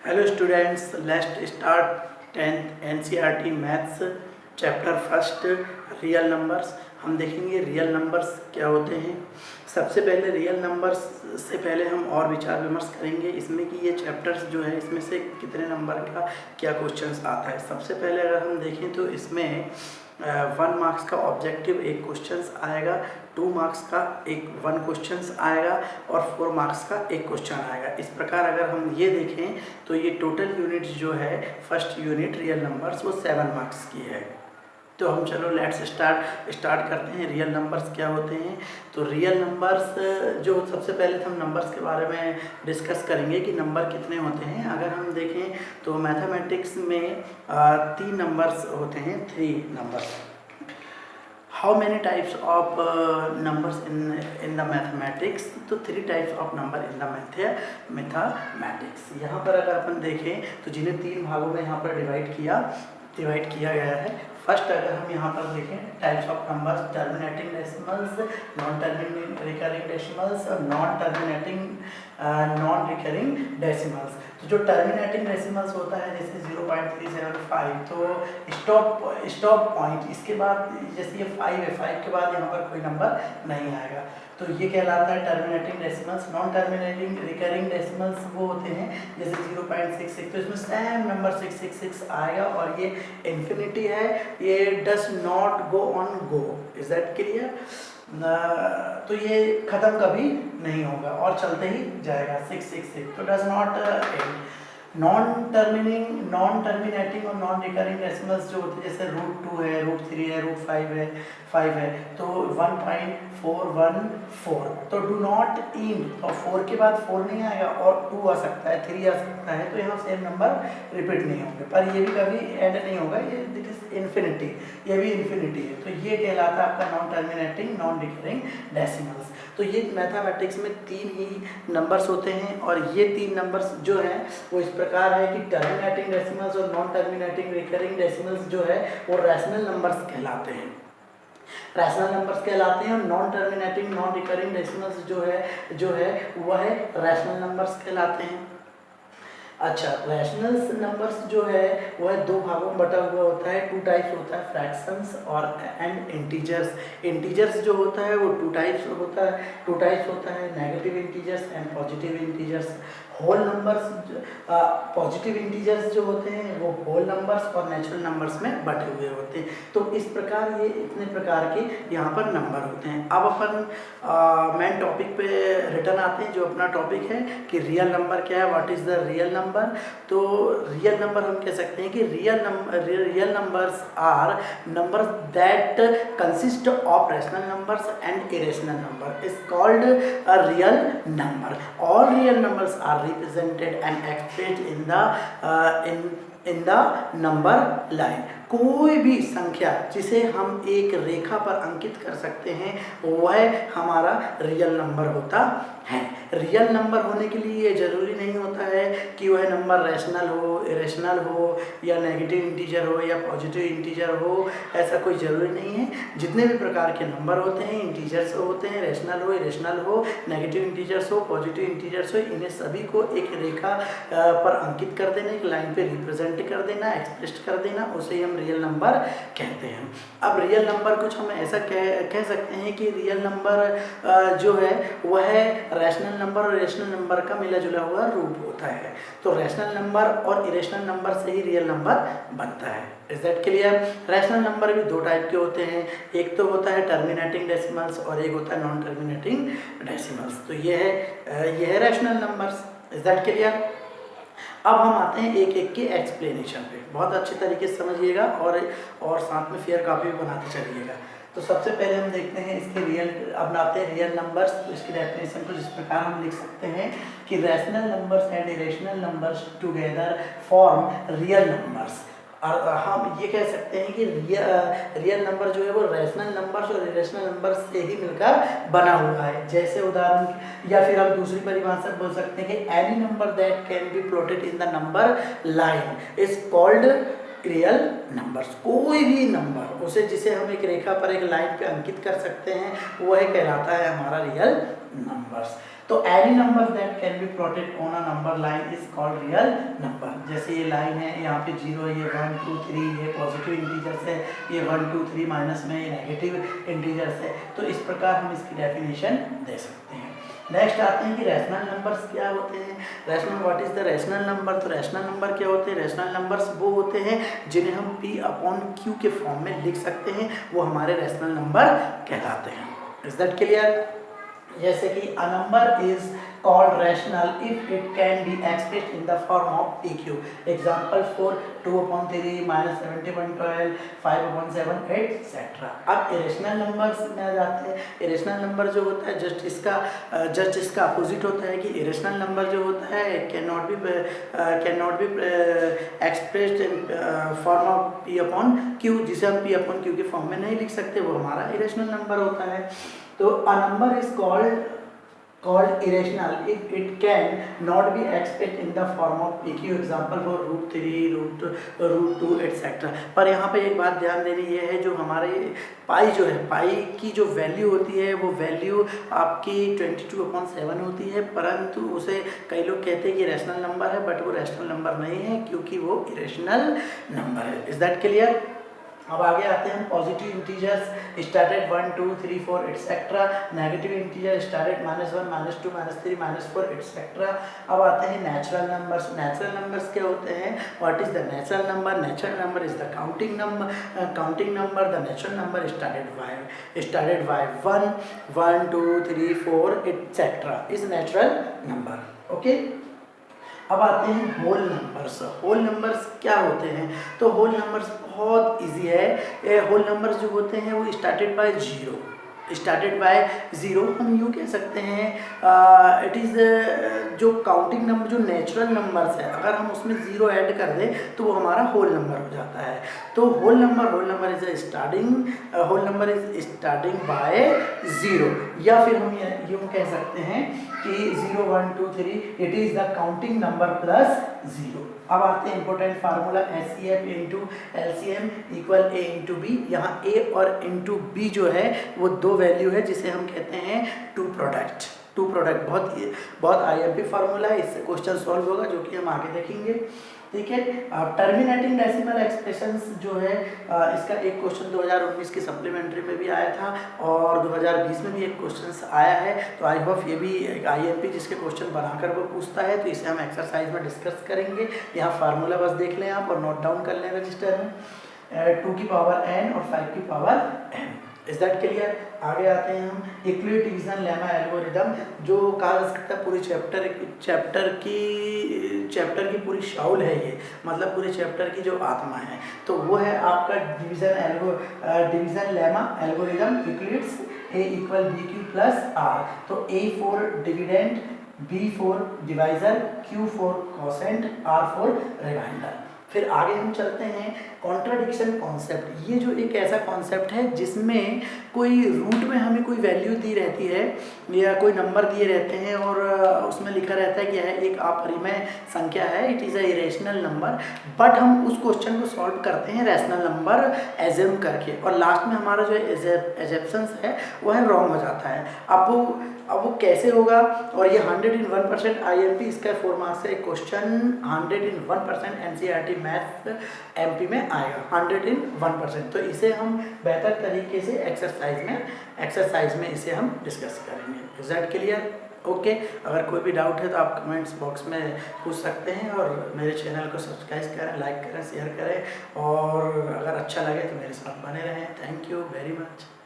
Hello students, let's start 10th NCERT maths chapter first real numbers. हम देखेंगे real numbers क्या होते हैं। सबसे पहले रियल नंबर्स से पहले हम और विचार विमर्श करेंगे इसमें कि ये चैप्टर्स जो है इसमें से कितने नंबर का क्या क्वेश्चंस आता है। सबसे पहले अगर हम देखें तो इसमें 1 मार्क्स का ऑब्जेक्टिव एक क्वेश्चंस आएगा, 2 मार्क्स का एक 1 क्वेश्चंस आएगा और 4 मार्क्स का एक क्वेश्चन आएगा। इस प्रकार अगर हम ये देखें तो ये टोटल यूनिट जो है फर्स्ट यूनिट रियल नंबर्स वो 7 मार्क्स की है। तो हम चलो लेट्स स्टार्ट करते हैं। रियल नंबर्स क्या होते हैं। तो रियल नंबर्स जो सबसे पहले हम नंबर्स के बारे में डिस्कस करेंगे कि नंबर कितने होते हैं। अगर हम देखें तो मैथमेटिक्स में 3 नंबर्स होते हैं, 3 numbers. How many types of numbers in the mathematics. तो 3 types of number in the mathematics. यहाँ पर अगर अपन देखें तो जिन्हें 3 भागों में यहाँ पर डिवाइड किया गया है। फर्स्ट अगर हम यहाँ पर देखें types of numbers, terminating decimals, non terminating recurring decimals और नॉन रिकरिंग डेसिमल्स। तो जो टर्मिनेटिंग डेसिमल्स होता है जैसे 0.375, तो स्टॉप पॉइंट इसके बाद जैसे ये 5 है, 5 के बाद यहाँ पर कोई नंबर नहीं आएगा, तो ये कहलाता है terminating decimals. Non terminating recurring decimals वो होते हैं जैसे 0.66, तो इसमें सेम नंबर 666 आएगा और ये इन्फिनिटी है, ये does not go on go. Is that clear. तो ये खत्म कभी नहीं होगा और चलते ही जाएगा 666, तो does not and. Non terminating और नॉन रिकरिंग डेसिमल्स जो होते हैं जैसे √2 है, √3 है, √5 है, तो 1.414, तो डू नॉट एंड, और 4 के बाद 4 नहीं आएगा और 2 आ सकता है, 3 आ सकता है, तो यहाँ सेम नंबर रिपीट नहीं होंगे, पर ये भी कभी एंड नहीं होगा, ये दिट इज इन्फिनिटी, ये भी इन्फिनिटी है। तो ये कहलाता है आपका non terminating non recurring decimals. तो ये मैथमेटिक्स में 3 ही नंबर्स होते हैं और ये 3 नंबर्स जो हैं वो इस प्रकार है कि टर्मिनेटिंग डेसिमल्स और नॉन टर्मिनेटिंग रिकरिंग डेसिमल्स जो है वो रैशनल नंबर्स कहलाते हैं, रैशनल नंबर्स कहलाते हैं। और non terminating non recurring decimals जो है वह रैशनल नंबर्स कहलाते हैं। अच्छा, रैशनल नंबर्स जो है वह 2 भागों में बटा हुआ होता है, 2 टाइप्स होता है, फ्रैक्शंस और एंड इंटीजर्स। इंटीजर्स जो होता है वो 2 टाइप्स होता है, negative integers and positive integers. Whole numbers, positive integers जो होते हैं वो होल नंबर्स और नेचुरल नंबर्स में बटे हुए होते हैं। तो इस प्रकार ये इतने प्रकार के यहाँ पर नंबर होते हैं। अब अपन मेन टॉपिक पे रिटर्न आते हैं, जो अपना टॉपिक है कि रियल नंबर क्या है, what is the real number. तो रियल नंबर हम कह सकते हैं कि real numbers are numbers that consist of rational numbers and irrational number is called a real number. All real numbers are represented and expressed in the number line। कोई भी संख्या जिसे हम एक रेखा पर अंकित कर सकते हैं वह हमारा रियल नंबर होता है। रियल नंबर होने के लिए ये जरूरी नहीं होता है कि वह नंबर रैशनल हो, इरेशनल हो या नेगेटिव इंटीजर हो या पॉजिटिव इंटीजर हो, ऐसा कोई ज़रूरी नहीं है। जितने भी प्रकार के नंबर होते हैं, इंटीजर्स होते हैं, रैशनल हो, इरेशनल हो, नेगेटिव इंटीजर्स हो, पॉजिटिव इंटीजर्स हो, इन्हें सभी को एक रेखा पर अंकित कर देना, एक लाइन पे रिप्रेजेंट कर देना, एक्सप्रेस कर देना, उसे हम रियल नंबर कहते हैं। अब रियल नंबर कुछ हम ऐसा कह सकते हैं कि रियल नंबर जो है वह रैशनल नंबर और इरेशनल नंबर का मिला जुला हुआ रूप होता है। तो रैशनल नंबर और इरेशनल नंबर से ही रियल नंबर बनता है। Is that clear. Rational number भी 2 टाइप के होते हैं, एक तो होता है टर्मिनेटिंग डेसिमल्स और एक होता है नॉन टर्मिनेटिंग डेसिमल्स। तो ये है rational numbers. Is that clear. अब हम आते हैं एक एक के एक्सप्लेनेशन पे, बहुत अच्छे तरीके से समझिएगा और साथ में फेयर कॉपी भी बनाते चलिएगा। तो सबसे पहले हम देखते हैं इसके बनाते हैं रियल नंबर्स। तो इसकी डेफिनेशन को जिस प्रकार हम लिख सकते हैं कि rational numbers and irrational numbers together form real numbers. और हम ये कह सकते हैं कि रियल नंबर जो है वो रैशनल नंबर्स और इरेशनल नंबर्स से ही मिलकर बना हुआ है। जैसे उदाहरण, या फिर हम दूसरी परिभाषा बोल सकते हैं कि any number that can be plotted in the number line is called real numbers, कोई भी नंबर उसे जिसे हम एक रेखा पर एक लाइन पे अंकित कर सकते हैं वो है कहलाता है हमारा रियल नंबर्स। तो any number that can be plotted on a number line is called real number. जैसे ये लाइन है, यहाँ पे 0 है, ये 1 2 3 ये पॉजिटिव इंटीजर्स है, ये 1 2 3 माइनस में ये नेगेटिव इंटीजर्स है। तो इस प्रकार हम इसकी डेफिनेशन दे सकते हैं। नेक्स्ट आते हैं कि रैशनल नंबर्स क्या होते हैं। Rational, what is the rational number. तो रैशनल नंबर क्या होते हैं? रैशनल नंबर्स वो होते हैं जिन्हें हम P/Q के फॉर्म में लिख सकते हैं, वो हमारे रैशनल नंबर कहलाते हैं। Is that clear? जैसे कि a number is called rational if it can be expressed in the form of PQ। Example for 2/3 -70/12 5/7 etcetera. अब इरेशनल नंबर्स में आ जाते हैं। इरेशनल नंबर जो होता है जस्ट इसका अपोजिट होता है कि इरेशनल नंबर जो होता है can not be expressed in form of P/Q, जिसे हम P/Q के फॉर्म में नहीं लिख सकते, वो हमारा इरेशनल नंबर होता है। तो a number is called irrational if it can not be expressed in the form of PQ। Example for √3 √2 etcetera. पर यहाँ पे एक बात ध्यान देनी ये है, जो हमारे पाई जो है, पाई की जो वैल्यू होती है वो वैल्यू आपकी 22/7 होती है, परंतु उसे कई लोग कहते हैं कि रैशनल नंबर है, बट वो रैशनल नंबर नहीं है क्योंकि वो इरेशनल नंबर है। Is that clear? अब आगे आते हैं positive integers started 1 2 3 4 etcetera, negative integer started -1 -2 -3 -4 etcetera. अब आते हैं नेचुरल नंबर्स। नेचुरल नंबर्स क्या होते हैं? What is the natural number? Natural number is the counting number. The natural number started by 1 1 2 3 4 etcetera is natural number. Okay, अब आते हैं whole numbers. Whole numbers क्या होते हैं? तो होल नंबर्स बहुत इजी है। होल नंबर्स जो होते हैं वो स्टार्टेड बाय 0 हम यूँ कह सकते हैं इट इज़ जो काउंटिंग नंबर, जो नेचुरल नंबर्स है, अगर हम उसमें 0 ऐड कर दें तो वो हमारा होल नंबर हो जाता है। तो whole number is starting by 0, या फिर हम यूँ कह सकते हैं कि 0 1 2 3 it is the counting number plus 0। अब आते हैं important formula HCF into LCM equal A into B. यहाँ A और इंटू बी जो है वो दो वैल्यू है जिसे हम कहते हैं टू प्रोडक्ट। बहुत IMP फार्मूला है, इससे क्वेश्चन सॉल्व होगा जो कि हम आगे देखेंगे। ठीक है, टर्मिनेटिंग डेसिमल एक्सप्रेशंस जो है इसका एक क्वेश्चन 2019 की सप्लीमेंट्री में भी आया था और 2020 में भी एक क्वेश्चन आया है। तो आई होप ये भी एक IMP जिसके क्वेश्चन बनाकर वो पूछता है, तो इसे हम एक्सरसाइज में डिस्कस करेंगे। यहाँ फार्मूला बस देख लें आप और नोट डाउन कर लें रजिस्टर में, 2 की पावर n और 5 की power n। Is that clear? आगे आते हैं हम यूक्लिड डिवीजन लेमा एल्गोरिदम, जो कहा जा सकता है पूरी चैप्टर की पूरी शाउल है ये, मतलब पूरे चैप्टर की जो आत्मा है। तो वो है आपका division lemma algorithm Euclid's A equal BQ plus R। तो A for dividend, B for divisor, Q for quotient, R for remainder. फिर आगे हम चलते हैं कॉन्ट्राडिक्शन कॉन्सेप्ट। ये जो एक ऐसा कॉन्सेप्ट है जिसमें कोई रूट में हमें कोई वैल्यू दी रहती है या कोई नंबर दिए रहते हैं और उसमें लिखा रहता है कि यह एक अपरिमेय संख्या है, it is a irrational number, but हम उस क्वेश्चन को सॉल्व करते हैं रैशनल नंबर एज्यूम करके, और लास्ट में हमारा जो एजेप्शंस है वह रॉन्ग हो जाता है। अब वो कैसे होगा? और ये 101% IMP, इसका 4 मार्क्स से क्वेश्चन 101% NCERT मैथ्स MP में आएगा, 101%। तो इसे हम बेहतर तरीके से एक्सरसाइज में इसे हम डिस्कस करेंगे। Is that clear? ओके, अगर कोई भी डाउट है तो आप कमेंट्स बॉक्स में पूछ सकते हैं और मेरे चैनल को सब्सक्राइब करें, लाइक करें, शेयर करें, और अगर अच्छा लगे तो मेरे साथ बने रहें। Thank you very much.